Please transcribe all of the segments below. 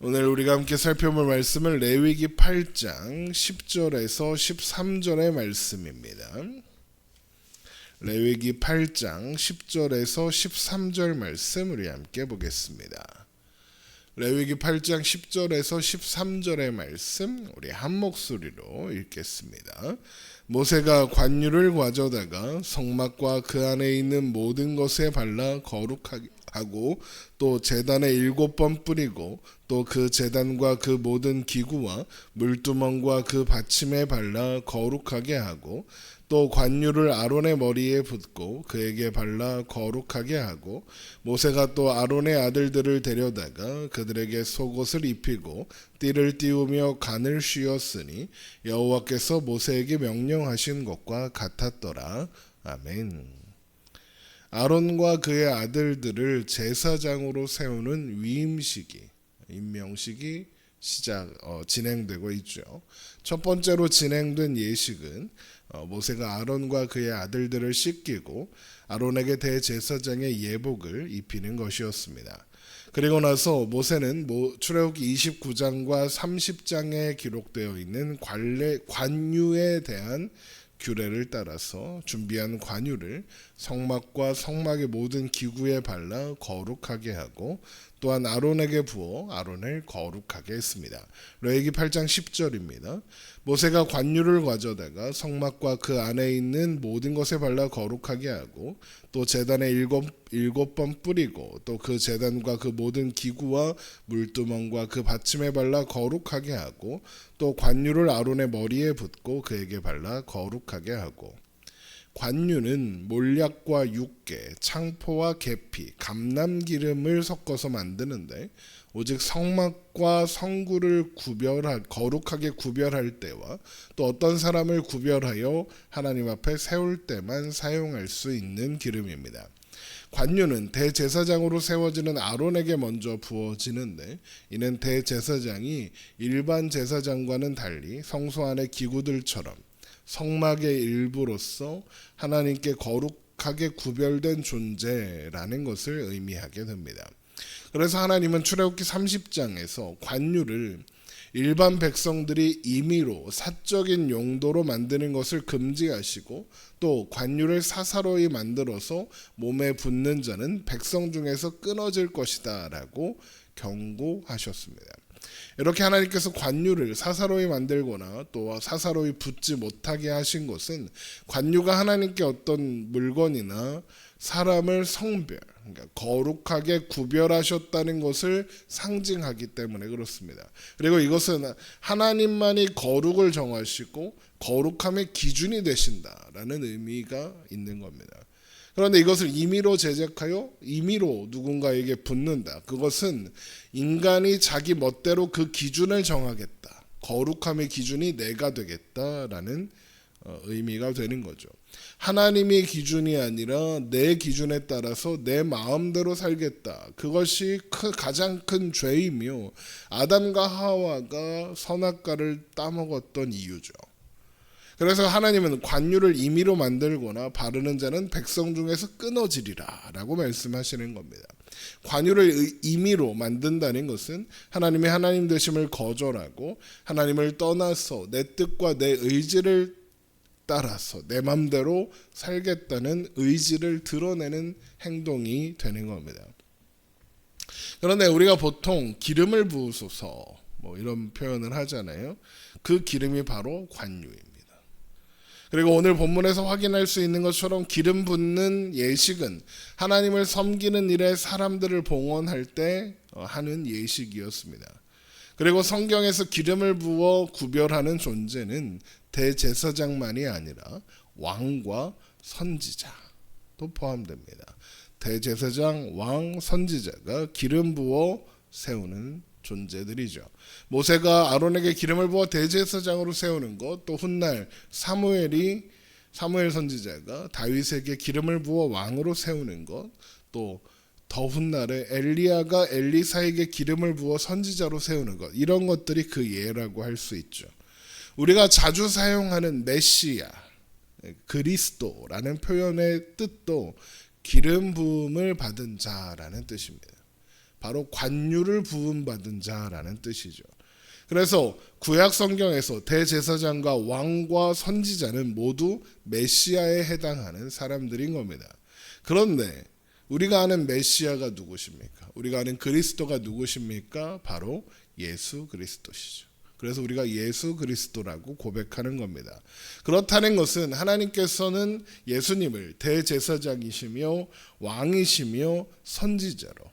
오늘 우리가 함께 살펴볼 말씀은 레위기 8장 10절에서 13절의 말씀입니다. 레위기 8장 10절에서 13절 말씀 우리 함께 보겠습니다. 레위기 8장 10절에서 13절의 말씀 우리 한 목소리로 읽겠습니다. 모세가 관유를 가져다가 성막과 그 안에 있는 모든 것에 발라 거룩하게 하고 또 제단에 7번 뿌리고 또 그 제단과 그 모든 기구와 물두멍과 그 받침에 발라 거룩하게 하고 또 관유를 아론의 머리에 붓고 그에게 발라 거룩하게 하고 모세가 또 아론의 아들들을 데려다가 그들에게 속옷을 입히고 띠를 띄우며 간을 씌웠으니 여호와께서 모세에게 명령하신 것과 같았더라. 아멘. 아론과 그의 아들들을 제사장으로 세우는 위임식이 임명식이 진행되고 있죠. 첫 번째로 진행된 예식은 모세가 아론과 그의 아들들을 씻기고 아론에게 대제사장의 예복을 입히는 것이었습니다. 그리고 나서 모세는 출애굽기 29장과 30장에 기록되어 있는 관유에 대한 규례를 따라서 준비한 관유를 성막과 성막의 모든 기구에 발라 거룩하게 하고 또한 아론에게 부어 아론을 거룩하게 했습니다. 레위기 8장 10절입니다. 모세가 관유를 가져다가 성막과 그 안에 있는 모든 것에 발라 거룩하게 하고 또 제단에 7번 뿌리고 또 그 제단과 그 모든 기구와 물두멍과 그 받침에 발라 거룩하게 하고 또 관유를 아론의 머리에 붓고 그에게 발라 거룩하게 하고 관유는 몰약과 육개, 창포와 계피, 감람기름을 섞어서 만드는데 오직 성막과 성구를 거룩하게 구별할 때와 또 어떤 사람을 구별하여 하나님 앞에 세울 때만 사용할 수 있는 기름입니다. 관유는 대제사장으로 세워지는 아론에게 먼저 부어지는데 이는 대제사장이 일반 제사장과는 달리 성소 안의 기구들처럼 성막의 일부로서 하나님께 거룩하게 구별된 존재라는 것을 의미하게 됩니다. 그래서 하나님은 출애굽기 30장에서 관유를 일반 백성들이 임의로 사적인 용도로 만드는 것을 금지하시고 또 관유를 사사로이 만들어서 몸에 붓는 자는 백성 중에서 끊어질 것이다 라고 경고하셨습니다. 이렇게 하나님께서 관유를 사사로이 만들거나 또 사사로이 붓지 못하게 하신 것은 관유가 하나님께 어떤 물건이나 사람을 그러니까 거룩하게 구별하셨다는 것을 상징하기 때문에 그렇습니다. 그리고 이것은 하나님만이 거룩을 정하시고 거룩함의 기준이 되신다라는 의미가 있는 겁니다. 그런데 이것을 임의로 제작하여 임의로 누군가에게 붓는다. 그것은 인간이 자기 멋대로 그 기준을 정하겠다. 거룩함의 기준이 내가 되겠다라는 의미가 되는 거죠. 하나님의 기준이 아니라 내 기준에 따라서 내 마음대로 살겠다. 그것이 가장 큰 죄이며 아담과 하와가 선악과를 따먹었던 이유죠. 그래서 하나님은 관유를 임의로 만들거나 바르는 자는 백성 중에서 끊어지리라 라고 말씀하시는 겁니다. 관유를 임의로 만든다는 것은 하나님의 하나님 되심을 거절하고 하나님을 떠나서 내 뜻과 내 의지를 따라서 내 맘대로 살겠다는 의지를 드러내는 행동이 되는 겁니다. 그런데 우리가 보통 기름을 부으소서 이런 표현을 하잖아요. 그 기름이 바로 관유입니다. 그리고 오늘 본문에서 확인할 수 있는 것처럼 기름 붓는 예식은 하나님을 섬기는 일에 사람들을 봉헌할 때 하는 예식이었습니다. 그리고 성경에서 기름을 부어 구별하는 존재는 대제사장만이 아니라 왕과 선지자도 포함됩니다. 대제사장, 왕, 선지자가 기름 부어 세우는 존재들이죠. 모세가 아론에게 기름을 부어 대제사장으로 세우는 것, 또 훗날 사무엘 선지자가 다윗에게 기름을 부어 왕으로 세우는 것, 또 더 훗날에 엘리야가 엘리사에게 기름을 부어 선지자로 세우는 것, 이런 것들이 그 예라고 할 수 있죠. 우리가 자주 사용하는 메시아, 그리스도라는 표현의 뜻도 기름 부음을 받은 자라는 뜻입니다. 바로 관유를 부음받은 자라는 뜻이죠. 그래서 구약 성경에서 대제사장과 왕과 선지자는 모두 메시아에 해당하는 사람들인 겁니다. 그런데 우리가 아는 메시아가 누구십니까? 우리가 아는 그리스도가 누구십니까? 바로 예수 그리스도시죠. 그래서 우리가 예수 그리스도라고 고백하는 겁니다. 그렇다는 것은 하나님께서는 예수님을 대제사장이시며 왕이시며 선지자로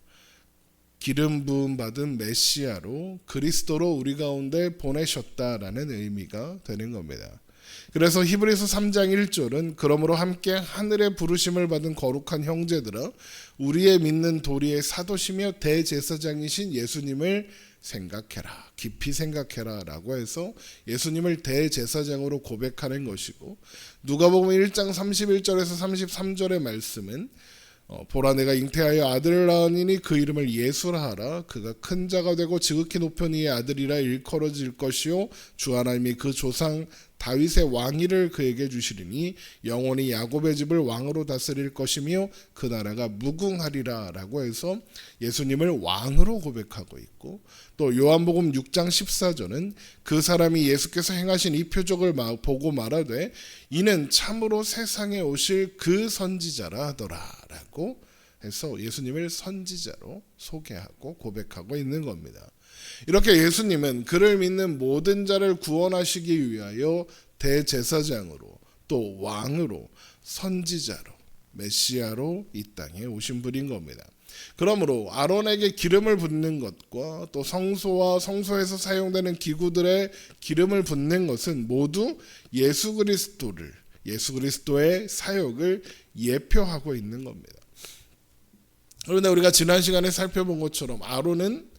기름 부음 받은 메시아로 그리스도로 우리 가운데 보내셨다라는 의미가 되는 겁니다. 그래서 히브리서 3장 1절은 그러므로 함께 하늘의 부르심을 받은 거룩한 형제들아 우리의 믿는 도리의 사도시며 대제사장이신 예수님을 생각해라. 깊이 생각해라 라고 해서 예수님을 대제사장으로 고백하는 것이고, 누가복음 1장 31절에서 33절의 말씀은 보라 내가 잉태하여 아들을 낳으니 그 이름을 예수라 하라. 그가 큰 자가 되고 지극히 높은 이의 아들이라 일컬어질 것이요 주 하나님이 그 조상 다윗의 왕위를 그에게 주시리니 영원히 야곱의 집을 왕으로 다스릴 것이며 그 나라가 무궁하리라 라고 해서 예수님을 왕으로 고백하고 있고, 또 요한복음 6장 14절은 그 사람이 예수께서 행하신 이 표적을 보고 말하되 이는 참으로 세상에 오실 그 선지자라 하더라 라고 해서 예수님을 선지자로 소개하고 고백하고 있는 겁니다. 이렇게 예수님은 그를 믿는 모든 자를 구원하시기 위하여 대제사장으로 또 왕으로 선지자로 메시아로 이 땅에 오신 분인 겁니다. 그러므로 아론에게 기름을 붓는 것과 또 성소와 성소에서 사용되는 기구들의 기름을 붓는 것은 모두 예수 그리스도의 사역을 예표하고 있는 겁니다. 그런데 우리가 지난 시간에 살펴본 것처럼 아론은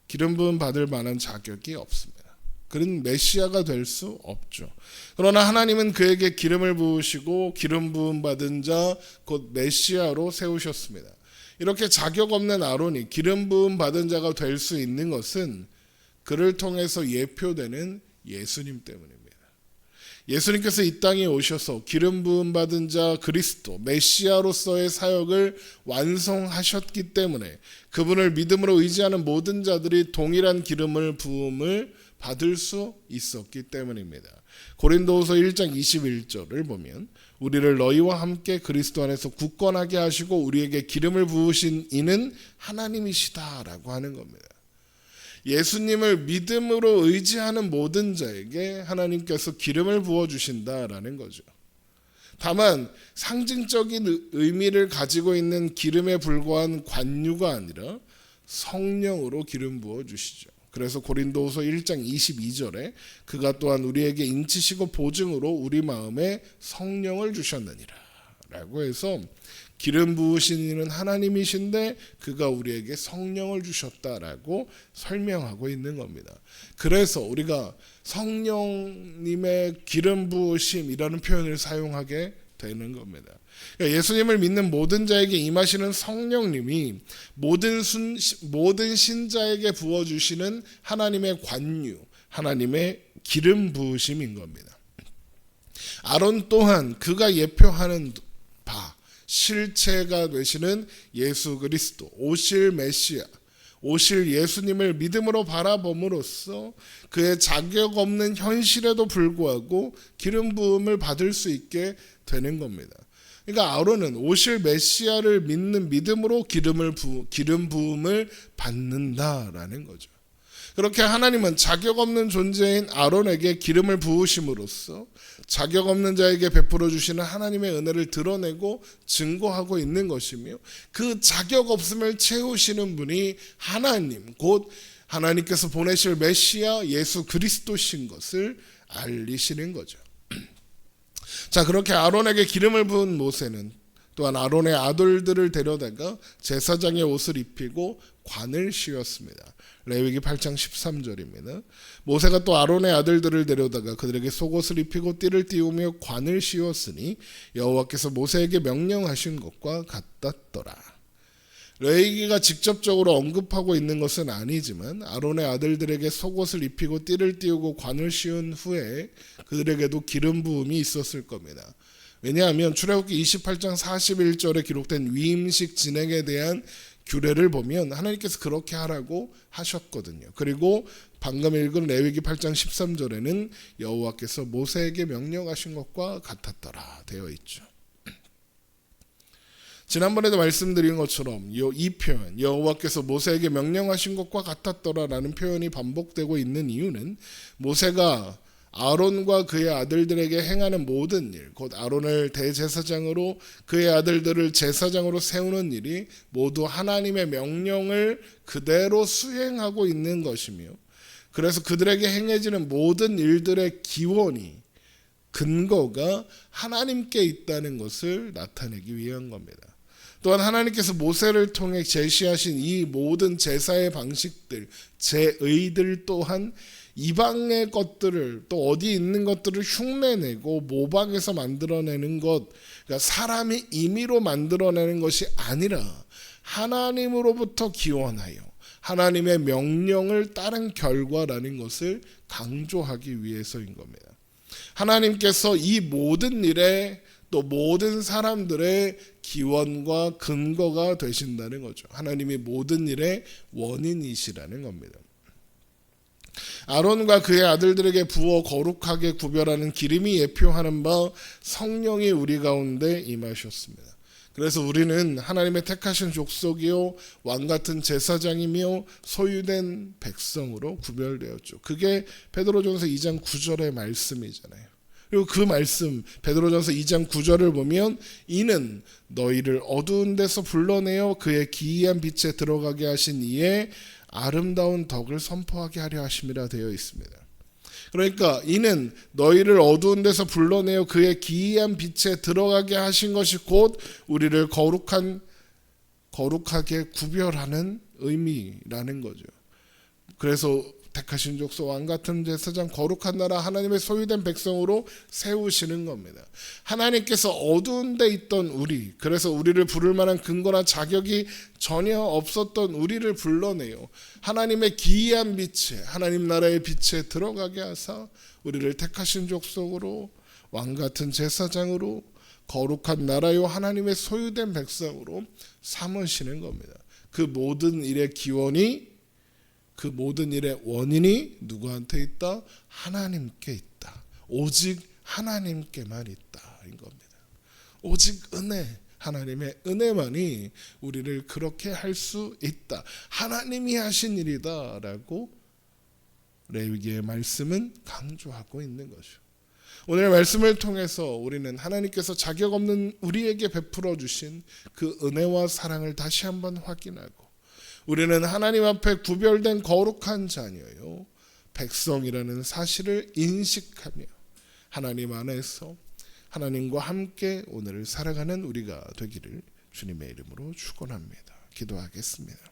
기름 부음 받을 만한 자격이 없습니다. 그는 메시아가 될 수 없죠. 그러나 하나님은 그에게 기름을 부으시고 기름 부음 받은 자 곧 메시아로 세우셨습니다. 이렇게 자격 없는 아론이 기름 부음 받은 자가 될 수 있는 것은 그를 통해서 예표되는 예수님 때문입니다. 예수님께서 이 땅에 오셔서 기름 부음 받은 자 그리스도 메시아로서의 사역을 완성하셨기 때문에 그분을 믿음으로 의지하는 모든 자들이 동일한 기름을 부음을 받을 수 있었기 때문입니다. 고린도후서 1장 21절을 보면 우리를 너희와 함께 그리스도 안에서 굳건하게 하시고 우리에게 기름을 부으신 이는 하나님이시다라고 하는 겁니다. 예수님을 믿음으로 의지하는 모든 자에게 하나님께서 기름을 부어주신다라는 거죠. 다만 상징적인 의미를 가지고 있는 기름에 불과한 관유가 아니라 성령으로 기름 부어주시죠. 그래서 고린도후서 1장 22절에 그가 또한 우리에게 인치시고 보증으로 우리 마음에 성령을 주셨느니라 라고 해서 기름 부으신 이는 하나님이신데 그가 우리에게 성령을 주셨다라고 설명하고 있는 겁니다. 그래서 우리가 성령님의 기름 부으심이라는 표현을 사용하게 되는 겁니다. 예수님을 믿는 모든 자에게 임하시는 성령님이 모든 신자에게 부어주시는 하나님의 관유, 하나님의 기름 부으심인 겁니다. 아론 또한 그가 예표하는 바 실체가 되시는 예수 그리스도, 오실 메시아, 오실 예수님을 믿음으로 바라봄으로써 그의 자격 없는 현실에도 불구하고 기름 부음을 받을 수 있게 되는 겁니다. 그러니까 아론은 오실 메시아를 믿는 믿음으로 기름 부음을 받는다라는 거죠. 그렇게 하나님은 자격 없는 존재인 아론에게 기름을 부으심으로써 자격 없는 자에게 베풀어 주시는 하나님의 은혜를 드러내고 증거하고 있는 것이며, 그 자격 없음을 채우시는 분이 하나님, 곧 하나님께서 보내실 메시아 예수 그리스도신 것을 알리시는 거죠. 자, 그렇게 아론에게 기름을 부은 모세는 또한 아론의 아들들을 데려다가 제사장의 옷을 입히고 관을 씌웠습니다. 레위기 8장 13절입니다. 모세가 또 아론의 아들들을 데려다가 그들에게 속옷을 입히고 띠를 띄우며 관을 씌웠으니 여호와께서 모세에게 명령하신 것과 같았더라. 레위기가 직접적으로 언급하고 있는 것은 아니지만 아론의 아들들에게 속옷을 입히고 띠를 띄우고 관을 씌운 후에 그들에게도 기름 부음이 있었을 겁니다. 왜냐하면 출애굽기 28장 41절에 기록된 위임식 진행에 대한 규례를 보면 하나님께서 그렇게 하라고 하셨거든요. 그리고 방금 읽은 레위기 8장 13절에는 여호와께서 모세에게 명령하신 것과 같았더라 되어 있죠. 지난번에도 말씀드린 것처럼 이 표현 여호와께서 모세에게 명령하신 것과 같았더라라는 표현이 반복되고 있는 이유는 모세가 아론과 그의 아들들에게 행하는 모든 일, 곧 아론을 대제사장으로 그의 아들들을 제사장으로 세우는 일이 모두 하나님의 명령을 그대로 수행하고 있는 것이며, 그래서 그들에게 행해지는 모든 일들의 기원이, 근거가 하나님께 있다는 것을 나타내기 위한 겁니다. 또한 하나님께서 모세를 통해 제시하신 이 모든 제사의 방식들, 제의들 또한 이방의 것들을, 또 어디 있는 것들을 흉내내고 모방해서 만들어내는 것, 그러니까 사람이 임의로 만들어내는 것이 아니라 하나님으로부터 기원하여 하나님의 명령을 따른 결과라는 것을 강조하기 위해서인 겁니다. 하나님께서 이 모든 일에 또 모든 사람들의 기원과 근거가 되신다는 거죠. 하나님이 모든 일의 원인이시라는 겁니다. 아론과 그의 아들들에게 부어 거룩하게 구별하는 기름이 예표하는 바 성령이 우리 가운데 임하셨습니다. 그래서 우리는 하나님의 택하신 족속이요 왕같은 제사장이며 소유된 백성으로 구별되었죠. 그게 베드로전서 2장 9절의 말씀이잖아요. 그리고 그 말씀 베드로전서 2장 9절을 보면 이는 너희를 어두운 데서 불러내어 그의 기이한 빛에 들어가게 하신 이의 아름다운 덕을 선포하게 하려 하심이라 되어 있습니다. 그러니까 이는 너희를 어두운 데서 불러내어 그의 기이한 빛에 들어가게 하신 것이 곧 우리를 거룩하게 구별하는 의미라는 거죠. 그래서 택하신 족속 왕같은 제사장 거룩한 나라 하나님의 소유된 백성으로 세우시는 겁니다. 하나님께서 어두운 데 있던 우리, 그래서 우리를 부를 만한 근거나 자격이 전혀 없었던 우리를 불러내요 하나님의 기이한 빛에, 하나님 나라의 빛에 들어가게 하사 우리를 택하신 족속으로 왕같은 제사장으로 거룩한 나라요 하나님의 소유된 백성으로 삼으시는 겁니다. 그 모든 일의 기원이, 그 모든 일의 원인이 누구한테 있다? 하나님께 있다. 오직 하나님께만 있다 인 겁니다. 오직 은혜, 하나님의 은혜만이 우리를 그렇게 할 수 있다. 하나님이 하신 일이다 라고 레위기의 말씀은 강조하고 있는 것이죠. 오늘 말씀을 통해서 우리는 하나님께서 자격 없는 우리에게 베풀어 주신 그 은혜와 사랑을 다시 한번 확인하고, 우리는 하나님 앞에 구별된 거룩한 자녀요 백성이라는 사실을 인식하며 하나님 안에서 하나님과 함께 오늘을 살아가는 우리가 되기를 주님의 이름으로 축원합니다. 기도하겠습니다.